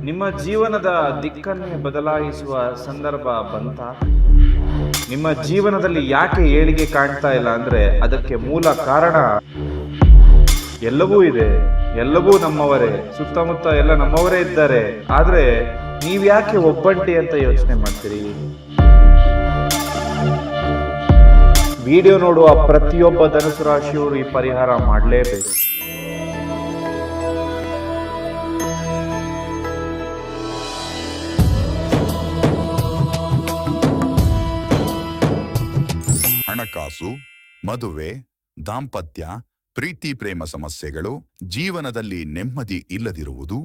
ನಿಮ್ಮ ಜೀವನದ ದಿಕ್ಕನ್ನೇ ಬದಲಾಯಿಸುವ ಸಂದರ್ಭ ಬಂತ? ನಿಮ್ಮ ಜೀವನದಲ್ಲಿ ಯಾಕೆ ಏಳಿಗೆ ಕಾಣ್ತಾ ಇಲ್ಲ ಅಂದ್ರೆ ಅದಕ್ಕೆ ಮೂಲ ಕಾರಣ ಎಲ್ಲವೂ ಇದೆ, ಎಲ್ಲವೂ ನಮ್ಮವರೇ, ಸುತ್ತಮುತ್ತ ಎಲ್ಲ ನಮ್ಮವರೇ ಇದ್ದಾರೆ. ಆದ್ರೆ ನೀವ್ಯಾಕೆ ಒಬ್ಬಂಟಿ ಅಂತ ಯೋಚನೆ ಮಾಡ್ತೀರಿ? ವಿಡಿಯೋ ನೋಡುವ ಪ್ರತಿಯೊಬ್ಬ ಧನುಸು ರಾಶಿಯವರು ಈ ಪರಿಹಾರ ಮಾಡಲೇಬೇಕು. ಹಣಕಾಸು, ಮದುವೆ, ದಾಂಪತ್ಯ, ಪ್ರೀತಿ ಪ್ರೇಮ ಸಮಸ್ಯೆಗಳು, ಜೀವನದಲ್ಲಿ ನೆಮ್ಮದಿ ಇಲ್ಲದಿರುವುದು,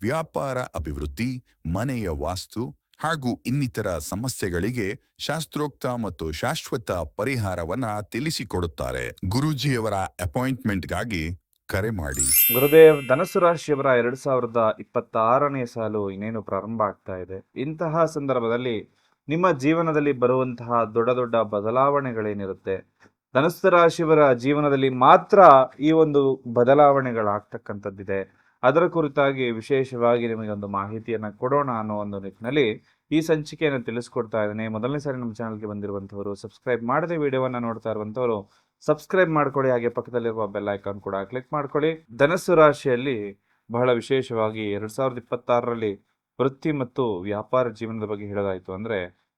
ವ್ಯಾಪಾರ ಅಭಿವೃದ್ಧಿ, ಮನೆಯ ವಾಸ್ತು ಹಾಗೂ ಇನ್ನಿತರ ಸಮಸ್ಯೆಗಳಿಗೆ ಶಾಸ್ತ್ರೋಕ್ತ ಮತ್ತು ಶಾಶ್ವತ ಪರಿಹಾರವನ್ನ ತಿಳಿಸಿಕೊಡುತ್ತಾರೆ. ಗುರೂಜಿಯವರ ಅಪಾಯಿಂಟ್ಮೆಂಟ್ಗಾಗಿ ಕರೆ ಮಾಡಿ. ಗುರುದೇವ್, ಧನುಸು ರಾಶಿಯವರ 2026ನೇ ಸಾಲು ಇನ್ನೇನು ಪ್ರಾರಂಭ ಆಗ್ತಾ ಇದೆ. ಇಂತಹ ಸಂದರ್ಭದಲ್ಲಿ ನಿಮ್ಮ ಜೀವನದಲ್ಲಿ ಬರುವಂತಹ ದೊಡ್ಡ ದೊಡ್ಡ ಬದಲಾವಣೆಗಳೇನಿರುತ್ತೆ, ಧನುಸ್ಸು ರಾಶಿಯವರ ಜೀವನದಲ್ಲಿ ಮಾತ್ರ ಈ ಒಂದು ಬದಲಾವಣೆಗಳಾಗ್ತಕ್ಕಂಥದ್ದಿದೆ. ಅದರ ಕುರಿತಾಗಿ ವಿಶೇಷವಾಗಿ ನಿಮಗೆ ಒಂದು ಮಾಹಿತಿಯನ್ನು ಕೊಡೋಣ ಅನ್ನೋ ಒಂದು ನಿಟ್ಟಿನಲ್ಲಿ ಈ ಸಂಚಿಕೆಯನ್ನು ತಿಳಿಸ್ಕೊಡ್ತಾ ಇದ್ದೇನೆ. ಮೊದಲನೇ ಸಾರಿ ನಮ್ಮ ಚಾನಲ್ಗೆ ಬಂದಿರುವಂಥವರು, ಸಬ್ಸ್ಕ್ರೈಬ್ ಮಾಡದೆ ವಿಡಿಯೋವನ್ನು ನೋಡ್ತಾ ಇರುವಂಥವರು ಸಬ್ಸ್ಕ್ರೈಬ್ ಮಾಡ್ಕೊಳ್ಳಿ. ಹಾಗೆ ಪಕ್ಕದಲ್ಲಿರುವ ಬೆಲ್ ಐಕಾನ್ ಕೂಡ ಕ್ಲಿಕ್ ಮಾಡ್ಕೊಳ್ಳಿ. ಧನುಸ್ಸು ರಾಶಿಯಲ್ಲಿ ಬಹಳ ವಿಶೇಷವಾಗಿ 2026ರಲ್ಲಿ ವೃತ್ತಿ ಮತ್ತು ವ್ಯಾಪಾರ ಜೀವನದ ಬಗ್ಗೆ ಹೇಳೋದಾಯಿತು ಅಂದರೆ,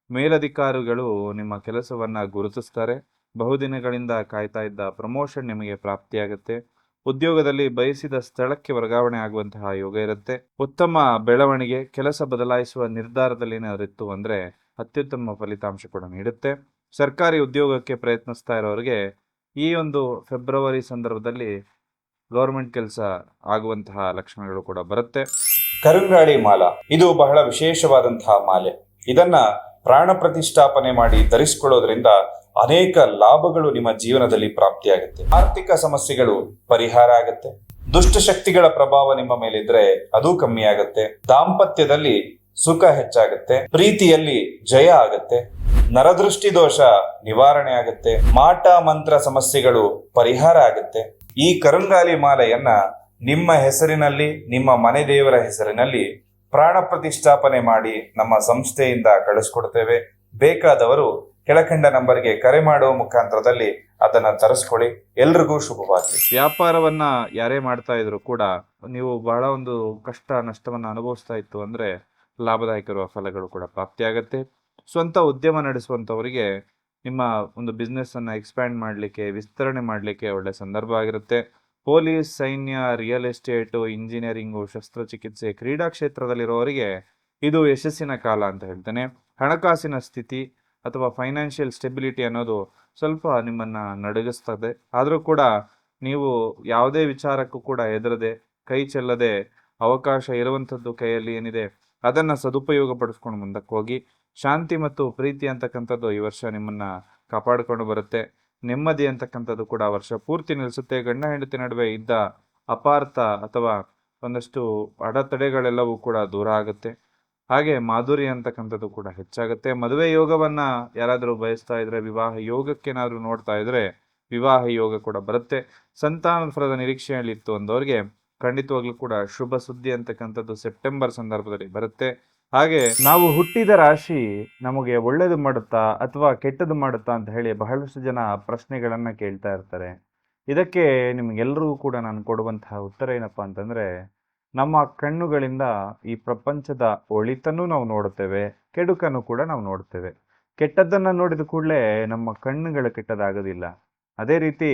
ಮೇಲಧಿಕಾರಿಗಳು ನಿಮ್ಮ ಕೆಲಸವನ್ನು ಗುರುತಿಸ್ತಾರೆ. ಬಹುದಿನಗಳಿಂದ ಕಾಯ್ತಾ ಇದ್ದ ಪ್ರಮೋಷನ್ ನಿಮಗೆ ಪ್ರಾಪ್ತಿಯಾಗುತ್ತೆ. ಉದ್ಯೋಗದಲ್ಲಿ ಬಯಸಿದ ಸ್ಥಳಕ್ಕೆ ವರ್ಗಾವಣೆ ಆಗುವಂತಹ ಯೋಗ ಇರುತ್ತೆ. ಉತ್ತಮ ಬೆಳವಣಿಗೆ, ಕೆಲಸ ಬದಲಾಯಿಸುವ ನಿರ್ಧಾರದಲ್ಲಿ ಏನಾದಿತ್ತು ಅಂದರೆ ಅತ್ಯುತ್ತಮ ಫಲಿತಾಂಶ ಕೂಡ ನೀಡುತ್ತೆ. ಸರ್ಕಾರಿ ಉದ್ಯೋಗಕ್ಕೆ ಪ್ರಯತ್ನಿಸ್ತಾ ಇರೋರಿಗೆ ಈ ಒಂದು ಫೆಬ್ರವರಿ ಸಂದರ್ಭದಲ್ಲಿ ಗೌರ್ಮೆಂಟ್ ಕೆಲಸ ಆಗುವಂತಹ ಲಕ್ಷಣಗಳು ಕೂಡ ಬರುತ್ತೆ. ಕರುಂಗಾಳಿ ಮಾಲ ಇದು ಬಹಳ ವಿಶೇಷವಾದಂತಹ ಮಾಲೆ. ಇದನ್ನ ಪ್ರಾಣ ಪ್ರತಿಷ್ಠಾಪನೆ ಮಾಡಿ ಧರಿಸಿಕೊಳ್ಳೋದ್ರಿಂದ ಅನೇಕ ಲಾಭಗಳು ನಿಮ್ಮ ಜೀವನದಲ್ಲಿ ಪ್ರಾಪ್ತಿಯಾಗುತ್ತೆ. ಆರ್ಥಿಕ ಸಮಸ್ಯೆಗಳು ಪರಿಹಾರ ಆಗುತ್ತೆ. ದುಷ್ಟಶಕ್ತಿಗಳ ಪ್ರಭಾವ ನಿಮ್ಮ ಮೇಲಿದ್ರೆ ಅದು ಕಮ್ಮಿ ಆಗುತ್ತೆ. ದಾಂಪತ್ಯದಲ್ಲಿ ಸುಖ ಹೆಚ್ಚಾಗುತ್ತೆ. ಪ್ರೀತಿಯಲ್ಲಿ ಜಯ ಆಗುತ್ತೆ. ನರದೃಷ್ಟಿ ದೋಷ ನಿವಾರಣೆ ಆಗುತ್ತೆ. ಮಾಟ ಮಂತ್ರ ಸಮಸ್ಯೆಗಳು ಪರಿಹಾರ ಆಗುತ್ತೆ. ಈ ಕರುಂಗಾಲಿ ಮಾಲೆಯನ್ನ ನಿಮ್ಮ ಹೆಸರಿನಲ್ಲಿ, ನಿಮ್ಮ ಮನೆ ದೇವರ ಹೆಸರಿನಲ್ಲಿ ಪ್ರಾಣ ಪ್ರತಿಷ್ಠಾಪನೆ ಮಾಡಿ ನಮ್ಮ ಸಂಸ್ಥೆಯಿಂದ ಕಳಿಸ್ಕೊಡ್ತೇವೆ. ಬೇಕಾದವರು ಕೆಳಕಂಡ ನಂಬರ್ಗೆ ಕರೆ ಮಾಡುವ ಮುಖಾಂತರದಲ್ಲಿ ಅದನ್ನ ತರಿಸ್ಕೊಳ್ಳಿ. ಎಲ್ರಿಗೂ ಶುಭವಾಗಲಿ. ವ್ಯಾಪಾರವನ್ನ ಯಾರೇ ಮಾಡ್ತಾ ಇದ್ರು ಕೂಡ ನೀವು ಬಹಳ ಒಂದು ಕಷ್ಟ ನಷ್ಟವನ್ನ ಅನುಭವಿಸ್ತಾ ಇತ್ತು ಅಂದ್ರೆ ಲಾಭದಾಯಕ ಇರುವ ಫಲಗಳು ಕೂಡ ಪ್ರಾಪ್ತಿಯಾಗತ್ತೆ. ಸ್ವಂತ ಉದ್ಯಮ ನಡೆಸುವಂಥವರಿಗೆ ನಿಮ್ಮ ಒಂದು ಬಿಸ್ನೆಸ್ ಅನ್ನ ಎಕ್ಸ್ಪ್ಯಾಂಡ್ ಮಾಡಲಿಕ್ಕೆ, ವಿಸ್ತರಣೆ ಮಾಡಲಿಕ್ಕೆ ಒಳ್ಳೆ ಸಂದರ್ಭ ಆಗಿರುತ್ತೆ. ಪೊಲೀಸ್, ಸೈನ್ಯ, ರಿಯಲ್ ಎಸ್ಟೇಟು, ಇಂಜಿನಿಯರಿಂಗು, ಶಸ್ತ್ರಚಿಕಿತ್ಸೆ, ಕ್ರೀಡಾ ಕ್ಷೇತ್ರದಲ್ಲಿರೋರಿಗೆ ಇದು ಯಶಸ್ಸಿನ ಕಾಲ ಅಂತ ಹೇಳ್ತೇನೆ. ಹಣಕಾಸಿನ ಸ್ಥಿತಿ ಅಥವಾ ಫೈನಾನ್ಷಿಯಲ್ ಸ್ಟೆಬಿಲಿಟಿ ಅನ್ನೋದು ಸ್ವಲ್ಪ ನಿಮ್ಮನ್ನು ನಡುಗಿಸ್ತದೆ. ಆದರೂ ಕೂಡ ನೀವು ಯಾವುದೇ ವಿಚಾರಕ್ಕೂ ಕೂಡ ಹೆದರದೆ, ಕೈ ಚೆಲ್ಲದೆ, ಅವಕಾಶ ಇರುವಂಥದ್ದು ಕೈಯಲ್ಲಿ ಏನಿದೆ ಅದನ್ನು ಸದುಪಯೋಗ ಪಡಿಸ್ಕೊಂಡು ಮುಂದಕ್ಕೆ ಹೋಗಿ. ಶಾಂತಿ ಮತ್ತು ಪ್ರೀತಿ ಅಂತಕ್ಕಂಥದ್ದು ಈ ವರ್ಷ ನಿಮ್ಮನ್ನು ಕಾಪಾಡಿಕೊಂಡು ಬರುತ್ತೆ. ನೆಮ್ಮದಿ ಅಂತಕ್ಕಂಥದ್ದು ಕೂಡ ವರ್ಷ ಪೂರ್ತಿ ನಿಲ್ಲಿಸುತ್ತೆ. ಗಂಡ ಹೆಂಡತಿ ನಡುವೆ ಇದ್ದ ಅಪಾರ್ಥ ಅಥವಾ ಒಂದಷ್ಟು ಅಡೆತಡೆಗಳೆಲ್ಲವೂ ಕೂಡ ದೂರ ಆಗುತ್ತೆ. ಹಾಗೆ ಮಾಧುರ್ಯ ಅಂತಕ್ಕಂಥದ್ದು ಕೂಡ ಹೆಚ್ಚಾಗುತ್ತೆ. ಮದುವೆ ಯೋಗವನ್ನ ಯಾರಾದರೂ ಬಯಸ್ತಾ ಇದ್ರೆ, ವಿವಾಹ ಯೋಗಕ್ಕೇನಾದರೂ ನೋಡ್ತಾ ಇದ್ರೆ ವಿವಾಹ ಯೋಗ ಕೂಡ ಬರುತ್ತೆ. ಸಂತಾನದ ಫಲದ ನಿರೀಕ್ಷೆಯಲ್ಲಿ ಇತ್ತು ಅಂದವ್ರಿಗೆ ಖಂಡಿತವಾಗ್ಲೂ ಕೂಡ ಶುಭ ಸುದ್ದಿ ಅಂತಕ್ಕಂಥದ್ದು ಸೆಪ್ಟೆಂಬರ್ ಸಂದರ್ಭದಲ್ಲಿ ಬರುತ್ತೆ. ಹಾಗೆ ನಾವು ಹುಟ್ಟಿದ ರಾಶಿ ನಮಗೆ ಒಳ್ಳೇದು ಮಾಡುತ್ತಾ ಅಥವಾ ಕೆಟ್ಟದ್ದು ಮಾಡುತ್ತಾ ಅಂತ ಹೇಳಿ ಬಹಳಷ್ಟು ಜನ ಪ್ರಶ್ನೆಗಳನ್ನ ಕೇಳ್ತಾ ಇರ್ತಾರೆ. ಇದಕ್ಕೆ ನಿಮ್ಗೆಲ್ರಿಗೂ ಕೂಡ ನಾನು ಕೊಡುವಂತಹ ಉತ್ತರ ಏನಪ್ಪಾ ಅಂತಂದ್ರೆ, ನಮ್ಮ ಕಣ್ಣುಗಳಿಂದ ಈ ಪ್ರಪಂಚದ ಒಳಿತನ್ನು ನಾವು ನೋಡುತ್ತೇವೆ, ಕೆಡುಕನ್ನು ಕೂಡ ನಾವು ನೋಡ್ತೇವೆ. ಕೆಟ್ಟದ್ದನ್ನು ನೋಡಿದ ಕೂಡಲೇ ನಮ್ಮ ಕಣ್ಣುಗಳು ಕೆಟ್ಟದಾಗೋದಿಲ್ಲ. ಅದೇ ರೀತಿ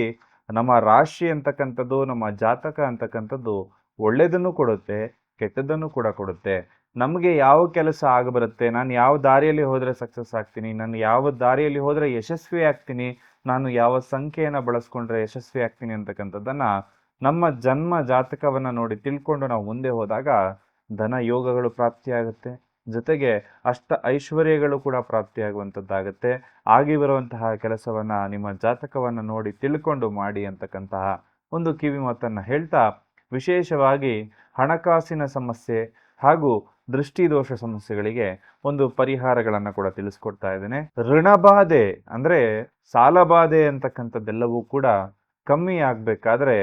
ನಮ್ಮ ರಾಶಿ ಅಂತಕ್ಕಂಥದ್ದು, ನಮ್ಮ ಜಾತಕ ಅಂತಕ್ಕಂಥದ್ದು ಒಳ್ಳೆಯದನ್ನು ಕೊಡುತ್ತೆ, ಕೆಟ್ಟದ್ದನ್ನು ಕೂಡ ಕೊಡುತ್ತೆ. ನಮಗೆ ಯಾವ ಕೆಲಸ ಆಗಬರುತ್ತೆ, ನಾನು ಯಾವ ದಾರಿಯಲ್ಲಿ ಹೋದರೆ ಸಕ್ಸಸ್ ಆಗ್ತೀನಿ, ನಾನು ಯಾವ ದಾರಿಯಲ್ಲಿ ಹೋದರೆ ಯಶಸ್ವಿ ಆಗ್ತೀನಿ, ನಾನು ಯಾವ ಸಂಖ್ಯೆಯನ್ನು ಬಳಸ್ಕೊಂಡ್ರೆ ಯಶಸ್ವಿ ಆಗ್ತೀನಿ ಅಂತಕ್ಕಂಥದ್ದನ್ನು ನಮ್ಮ ಜನ್ಮ ಜಾತಕವನ್ನು ನೋಡಿ ತಿಳ್ಕೊಂಡು ನಾವು ಮುಂದೆ ಹೋದಾಗ ಧನ ಯೋಗಗಳು ಪ್ರಾಪ್ತಿಯಾಗುತ್ತೆ. ಜೊತೆಗೆ ಅಷ್ಟ ಐಶ್ವರ್ಯಗಳು ಕೂಡ ಪ್ರಾಪ್ತಿಯಾಗುವಂಥದ್ದಾಗುತ್ತೆ. ಆಗಿ ಬರುವಂತಹ ಕೆಲಸವನ್ನು ನಿಮ್ಮ ಜಾತಕವನ್ನು ನೋಡಿ ತಿಳ್ಕೊಂಡು ಮಾಡಿ ಅಂತಕ್ಕಂತಹ ಒಂದು ಕಿವಿ ಮಾತನ್ನು ಹೇಳ್ತಾ, ವಿಶೇಷವಾಗಿ ಹಣಕಾಸಿನ ಸಮಸ್ಯೆ ಹಾಗೂ ದೃಷ್ಟಿದೋಷ ಸಮಸ್ಯೆಗಳಿಗೆ ಒಂದು ಪರಿಹಾರಗಳನ್ನು ಕೂಡ ತಿಳಿಸ್ಕೊಡ್ತಾ ಇದ್ದೇನೆ. ಋಣಬಾಧೆ ಅಂದರೆ ಸಾಲಬಾಧೆ ಅಂತಕ್ಕಂಥದ್ದೆಲ್ಲವೂ ಕೂಡ ಕಮ್ಮಿ ಆಗಬೇಕಾದ್ರೆ,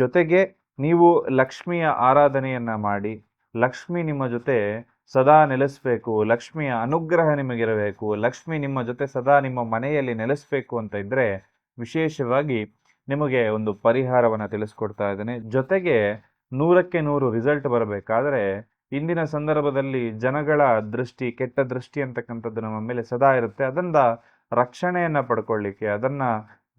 ಜೊತೆಗೆ ನೀವು ಲಕ್ಷ್ಮಿಯ ಆರಾಧನೆಯನ್ನ ಮಾಡಿ, ಲಕ್ಷ್ಮಿ ನಿಮ್ಮ ಜೊತೆ ಸದಾ ನೆಲೆಸಬೇಕು, ಲಕ್ಷ್ಮಿಯ ಅನುಗ್ರಹ ನಿಮಗಿರಬೇಕು, ಲಕ್ಷ್ಮಿ ನಿಮ್ಮ ಜೊತೆ ಸದಾ ನಿಮ್ಮ ಮನೆಯಲ್ಲಿ ನೆಲೆಸಬೇಕು ಅಂತ ಇದ್ರೆ ವಿಶೇಷವಾಗಿ ನಿಮಗೆ ಒಂದು ಪರಿಹಾರವನ್ನು ತಿಳಿಸ್ಕೊಡ್ತಾ ಇದ್ದೇನೆ. ಜೊತೆಗೆ 100ಕ್ಕೆ 100 ರಿಸಲ್ಟ್ ಬರಬೇಕಾದ್ರೆ ಇಂದಿನ ಸಂದರ್ಭದಲ್ಲಿ ಜನಗಳ ದೃಷ್ಟಿ, ಕೆಟ್ಟ ದೃಷ್ಟಿ ಅಂತಕ್ಕಂಥದ್ದು ನಮ್ಮ ಮೇಲೆ ಸದಾ ಇರುತ್ತೆ. ಅದರಿಂದ ರಕ್ಷಣೆಯನ್ನ ಪಡ್ಕೊಳ್ಳಿಕ್ಕೆ, ಅದನ್ನ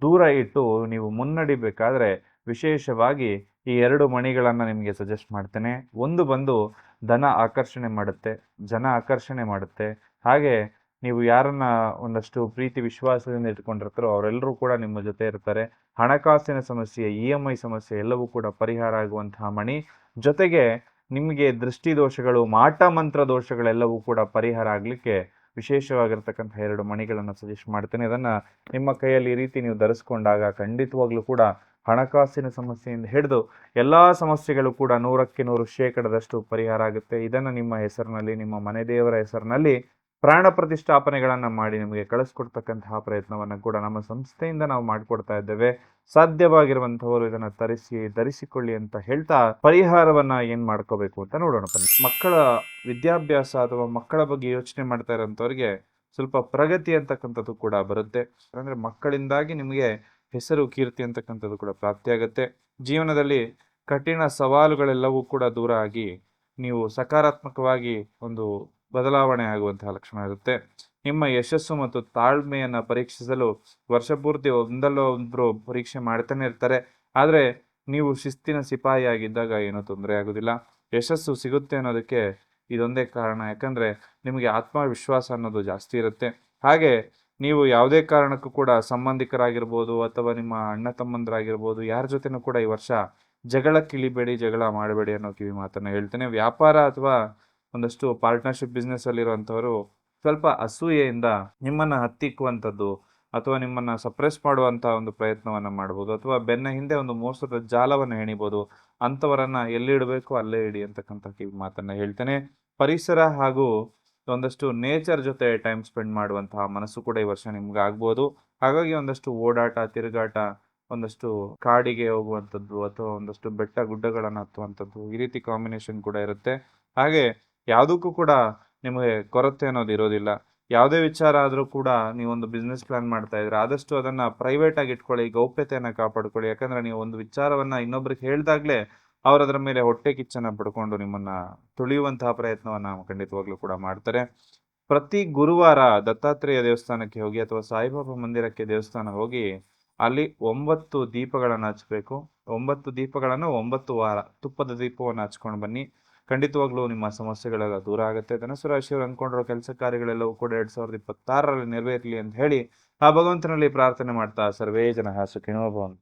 ದೂರ ಇಟ್ಟು ನೀವು ಮುನ್ನಡಿಬೇಕಾದ್ರೆ ವಿಶೇಷವಾಗಿ ಈ 2 ಮಣಿಗಳನ್ನ ನಿಮಗೆ ಸಜೆಸ್ಟ್ ಮಾಡ್ತೇನೆ. ಒಂದು ಬಂದು ಧನ ಆಕರ್ಷಣೆ ಮಾಡುತ್ತೆ, ಜನ ಆಕರ್ಷಣೆ ಮಾಡುತ್ತೆ. ಹಾಗೆ ನೀವು ಯಾರನ್ನ ಒಂದಷ್ಟು ಪ್ರೀತಿ ವಿಶ್ವಾಸದಿಂದ ಇಟ್ಕೊಂಡಿರ್ತಾರೋ ಅವರೆಲ್ಲರೂ ಕೂಡ ನಿಮ್ಮ ಜೊತೆ ಇರ್ತಾರೆ. ಹಣಕಾಸಿನ ಸಮಸ್ಯೆ, EMI ಸಮಸ್ಯೆ ಎಲ್ಲವೂ ಕೂಡ ಪರಿಹಾರ ಆಗುವಂತಹ ಮಣಿ. ಜೊತೆಗೆ ನಿಮಗೆ ದೃಷ್ಟಿ ದೋಷಗಳು, ಮಾಟ ಮಂತ್ರ ದೋಷಗಳೆಲ್ಲವೂ ಕೂಡ ಪರಿಹಾರ ಆಗಲಿಕ್ಕೆ ವಿಶೇಷವಾಗಿರ್ತಕ್ಕಂಥ 2 ಮಣಿಗಳನ್ನು ಸಜೆಸ್ಟ್ ಮಾಡ್ತೇನೆ. ಅದನ್ನ ನಿಮ್ಮ ಕೈಯಲ್ಲಿ ಈ ರೀತಿ ನೀವು ಧರಿಸ್ಕೊಂಡಾಗ ಖಂಡಿತವಾಗ್ಲೂ ಕೂಡ ಹಣಕಾಸಿನ ಸಮಸ್ಯೆಯಿಂದ ಹಿಡಿದು ಎಲ್ಲಾ ಸಮಸ್ಯೆಗಳು ಕೂಡ 100ಕ್ಕೆ 100% ಪರಿಹಾರ ಆಗುತ್ತೆ. ಇದನ್ನು ನಿಮ್ಮ ಹೆಸರಿನಲ್ಲಿ, ನಿಮ್ಮ ಮನೆ ದೇವರ ಹೆಸರಿನಲ್ಲಿ ಪ್ರಾಣ ಪ್ರತಿಷ್ಠಾಪನೆಗಳನ್ನ ಮಾಡಿ ನಿಮಗೆ ಕಳಿಸ್ಕೊಡ್ತಕ್ಕಂತಹ ಪ್ರಯತ್ನವನ್ನು ಕೂಡ ನಮ್ಮ ಸಂಸ್ಥೆಯಿಂದ ನಾವು ಮಾಡಿಕೊಡ್ತಾ ಇದ್ದೇವೆ. ಸಾಧ್ಯವಾಗಿರುವಂತಹವರು ಇದನ್ನ ಧರಿಸಿಕೊಳ್ಳಿ ಅಂತ ಹೇಳ್ತಾ ಪರಿಹಾರವನ್ನ ಏನ್ ಮಾಡ್ಕೋಬೇಕು ಅಂತ ನೋಡೋಣ ಬನ್ನಿ. ಮಕ್ಕಳ ವಿದ್ಯಾಭ್ಯಾಸ ಅಥವಾ ಮಕ್ಕಳ ಬಗ್ಗೆ ಯೋಚನೆ ಮಾಡ್ತಾ ಇರೋಂಥವ್ರಿಗೆ ಸ್ವಲ್ಪ ಪ್ರಗತಿ ಅಂತಕ್ಕಂಥದ್ದು ಕೂಡ ಬರುತ್ತೆ. ಅಂದ್ರೆ ಮಕ್ಕಳಿಂದಾಗಿ ನಿಮಗೆ ಹೆಸರು, ಕೀರ್ತಿ ಅಂತಕ್ಕಂಥದ್ದು ಕೂಡ ಪ್ರಾಪ್ತಿಯಾಗುತ್ತೆ. ಜೀವನದಲ್ಲಿ ಕಠಿಣ ಸವಾಲುಗಳೆಲ್ಲವೂ ಕೂಡ ದೂರ ಆಗಿ ನೀವು ಸಕಾರಾತ್ಮಕವಾಗಿ ಒಂದು ಬದಲಾವಣೆ ಆಗುವಂತಹ ಲಕ್ಷಣ ಇರುತ್ತೆ. ನಿಮ್ಮ ಯಶಸ್ಸು ಮತ್ತು ತಾಳ್ಮೆಯನ್ನ ಪರೀಕ್ಷಿಸಲು ವರ್ಷ ಪೂರ್ತಿ ಒಂದಲ್ಲ ಒಬ್ರು ಪರೀಕ್ಷೆ ಮಾಡ್ತಾನೆ ಇರ್ತಾರೆ. ಆದ್ರೆ ನೀವು ಶಿಸ್ತಿನ ಸಿಪಾಯಿ ಆಗಿದ್ದಾಗ ಏನೂ ತೊಂದರೆ ಆಗೋದಿಲ್ಲ. ಯಶಸ್ಸು ಸಿಗುತ್ತೆ ಅನ್ನೋದಕ್ಕೆ ಇದೊಂದೇ ಕಾರಣ. ಯಾಕಂದ್ರೆ ನಿಮಗೆ ಆತ್ಮವಿಶ್ವಾಸ ಅನ್ನೋದು ಜಾಸ್ತಿ ಇರುತ್ತೆ. ಹಾಗೆ ನೀವು ಯಾವುದೇ ಕಾರಣಕ್ಕೂ ಕೂಡ ಸಂಬಂಧಿಕರಾಗಿರ್ಬೋದು ಅಥವಾ ನಿಮ್ಮ ಅಣ್ಣ ತಮ್ಮಂದರಾಗಿರ್ಬೋದು ಯಾರ ಜೊತೆನೂ ಕೂಡ ಈ ವರ್ಷ ಜಗಳಕ್ಕಿಳಿಬೇಡಿ, ಜಗಳ ಮಾಡಬೇಡಿ ಅನ್ನೋ ಕಿವಿ ಮಾತನ್ನ ಹೇಳ್ತೇನೆ. ವ್ಯಾಪಾರ ಅಥವಾ ಒಂದಷ್ಟು ಪಾರ್ಟ್ನರ್ಶಿಪ್ ಬಿಸ್ನೆಸ್ ಅಲ್ಲಿರುವಂಥವರು ಸ್ವಲ್ಪ ಅಸೂಯೆಯಿಂದ ನಿಮ್ಮನ್ನ ಹತ್ತಿಕ್ಕುವಂಥದ್ದು ಅಥವಾ ನಿಮ್ಮನ್ನ ಸಪ್ರೆಸ್ ಮಾಡುವಂತಹ ಒಂದು ಪ್ರಯತ್ನವನ್ನ ಮಾಡ್ಬೋದು, ಅಥವಾ ಬೆನ್ನ ಹಿಂದೆ ಒಂದು ಮೋಸದ ಜಾಲವನ್ನು ಹೆಣಿಬೋದು. ಅಂಥವರನ್ನ ಎಲ್ಲಿಡಬೇಕು ಅಲ್ಲೇ ಇಡಿ ಅಂತಕ್ಕಂಥ ಕಿವಿ ಮಾತನ್ನ ಹೇಳ್ತೇನೆ. ಪರಿಸರ ಹಾಗೂ ಒಂದಷ್ಟು ನೇಚರ್ ಜೊತೆ ಟೈಮ್ ಸ್ಪೆಂಡ್ ಮಾಡುವಂತಹ ಮನಸ್ಸು ಕೂಡ ಈ ವರ್ಷ ನಿಮ್ಗೆ ಆಗ್ಬೋದು. ಹಾಗಾಗಿ ಒಂದಷ್ಟು ಓಡಾಟ, ತಿರುಗಾಟ, ಒಂದಷ್ಟು ಕಾಡಿಗೆ ಹೋಗುವಂಥದ್ದು ಅಥವಾ ಒಂದಷ್ಟು ಬೆಟ್ಟ ಗುಡ್ಡಗಳನ್ನು ಹತ್ತುವಂಥದ್ದು, ಈ ರೀತಿ ಕಾಂಬಿನೇಷನ್ ಕೂಡ ಇರುತ್ತೆ. ಹಾಗೆ ಯಾವುದಕ್ಕೂ ಕೂಡ ನಿಮಗೆ ಕೊರತೆ ಅನ್ನೋದು ಇರೋದಿಲ್ಲ. ಯಾವುದೇ ವಿಚಾರ ಆದರೂ ಕೂಡ ನೀವೊಂದು ಬಿಸ್ನೆಸ್ ಪ್ಲಾನ್ ಮಾಡ್ತಾ ಇದ್ರೆ ಆದಷ್ಟು ಅದನ್ನ ಪ್ರೈವೇಟ್ ಆಗಿ ಇಟ್ಕೊಳ್ಳಿ, ಗೌಪ್ಯತೆಯನ್ನ ಕಾಪಾಡ್ಕೊಳ್ಳಿ. ಯಾಕಂದ್ರೆ ನೀವು ಒಂದು ವಿಚಾರವನ್ನ ಇನ್ನೊಬ್ರಿಗೆ ಹೇಳ್ದಾಗ್ಲೇ ಅವ್ರು ಅದರ ಮೇಲೆ ಹೊಟ್ಟೆ ಕಿಚ್ಚನ್ನ ಪಡ್ಕೊಂಡು ನಿಮ್ಮನ್ನ ತುಳಿಯುವಂತಹ ಪ್ರಯತ್ನವನ್ನ ಖಂಡಿತವಾಗ್ಲೂ ಕೂಡ ಮಾಡ್ತಾರೆ. ಪ್ರತಿ ಗುರುವಾರ ದತ್ತಾತ್ರೇಯ ದೇವಸ್ಥಾನಕ್ಕೆ ಹೋಗಿ ಅಥವಾ ಸಾಯಿಬಾಬಾ ಮಂದಿರಕ್ಕೆ ದೇವಸ್ಥಾನ ಹೋಗಿ ಅಲ್ಲಿ 9 ದೀಪಗಳನ್ನು ಹಚ್ಚಬೇಕು. 9 ದೀಪಗಳನ್ನು 9 ವಾರ ತುಪ್ಪದ ದೀಪವನ್ನು ಹಚ್ಕೊಂಡು ಬನ್ನಿ. ಖಂಡಿತವಾಗ್ಲೂ ನಿಮ್ಮ ಸಮಸ್ಯೆಗಳೆಲ್ಲ ದೂರ ಆಗುತ್ತೆ. ಧನುಸು ರಾಶಿಯವರು ಅಂದ್ಕೊಂಡಿರೋ ಕೆಲಸ ಕಾರ್ಯಗಳೆಲ್ಲವೂ ಕೂಡ 2026ರಲ್ಲಿ ನೆರವೇರಲಿ ಅಂತ ಹೇಳಿ ಆ ಭಗವಂತನಲ್ಲಿ ಪ್ರಾರ್ಥನೆ ಮಾಡ್ತಾ ಸರ್ವೇ ಜನ ಸುಖಿನೋ ಭವಂತು.